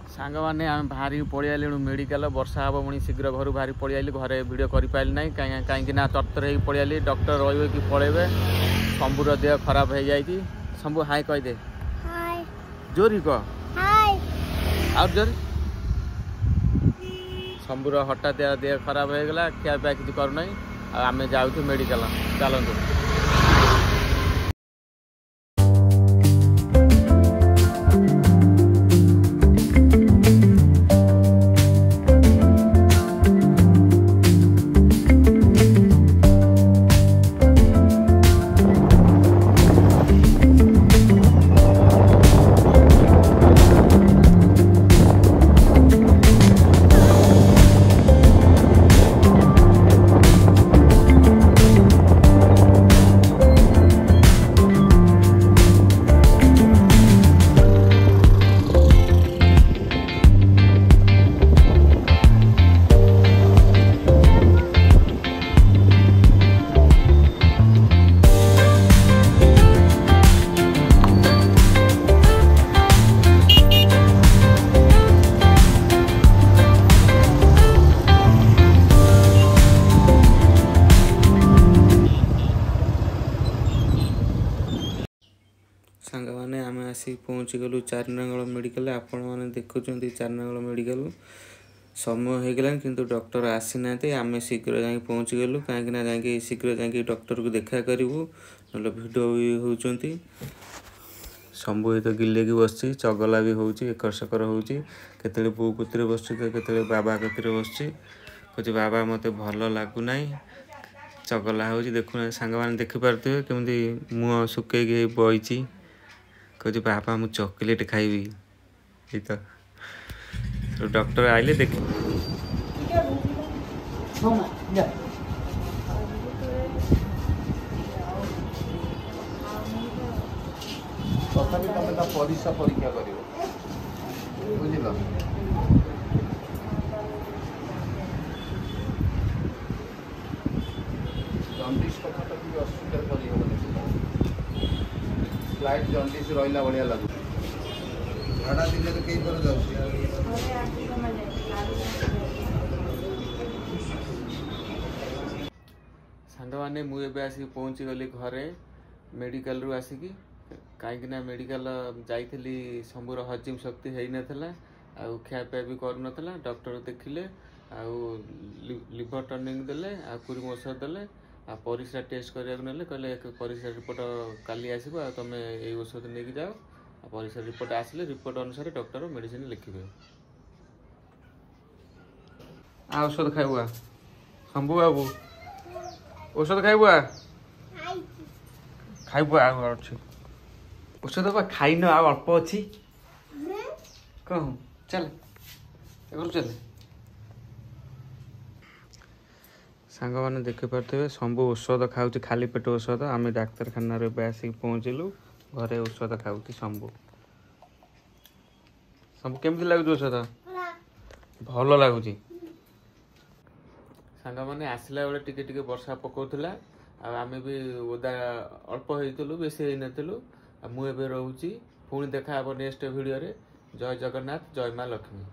सांग मैंने आम बाहर पलि मेडिकल वर्षा हम पुणी शीघ्र घर बाहर पलि घरे भिड कर ना कहीं तरतर हो पलि डॉक्टर रे कि पलैबे शंभुर देह खराब हो जाए। शंभु हाय कहीदे जोरी कह और जोरी शंभुर हठात देह खराब हो गला खिया पिया किसी करना आम जाऊँ मेडिकल चलतु। सांग मैंने आम आसी पहुँची गलु चारनागल मेडिकल। आपण मैंने देखुं चारनागल मेडिकल समय हो गला किंतु डॉक्टर आसी ना आम शीघ्र जा पहुँची गलु कहीं जा शीघ्र जा डॉक्टर को देखा करूँ ना भिड भी होती। शंभु तो गिलेकी बस चगला भी हो एकर सेकर होते बो कतिर बस के बाबा कतिर बस कहे बाबा मत भल लगुना चगला हो देखुना सांग मैंने देखिपे केमती मुँह सुखई बही कहे बाबा मु चॉकलेट खाइबी तो डॉक्टर आइले देख तथापि तुम परीक्षा परीक्षा कर बुझल जंडिस कथा तो कि अस्वीकार कर स्लाइड जंडिस रहा बढ़िया लगू झाड़ा दिन तो कई पर सांग मैंने मुझे आसिक पहुँची गली घरे मेडिकल रू आसिकी कहीं मेडिकल जाइली शंभुर हजम शक्ति हो नाला खियापिया भी करूना डॉक्टर देखिले लिवर टर्निंग देले कुरुम औषध देले परिस्रा टेस्ट करने कहले परिस्रा रिपोर्ट काली आसो तुम ये औषध नहीं जाओ परिस्रा रिपोर्ट आसिले रिपोर्ट अनुसार डॉक्टर मेडिसिन लिखे औषध खाइबा शंभु बाबू औषध खाइबा खाइबा अच्छे औषध बा खाइन आ अल्प अच्छी कह चल चल सांग मैंने देखिपे शंभु औषध खाऊ खाली पेट औषध आम डाक्तखाना आसिक पहुँचलु घरे औषध खाऊ शंभु शंभु केमती लगुच औषध भल लगुच सांग मैंने आसला बेले टिके टिके वर्षा पकाउला आम भी ओदा अल्प होइतलु बेसी होइनतलु मुझे रोची पुणी देखा नेक्स्ट वीडियो रे। जय जगन्नाथ जय माँ लक्ष्मी।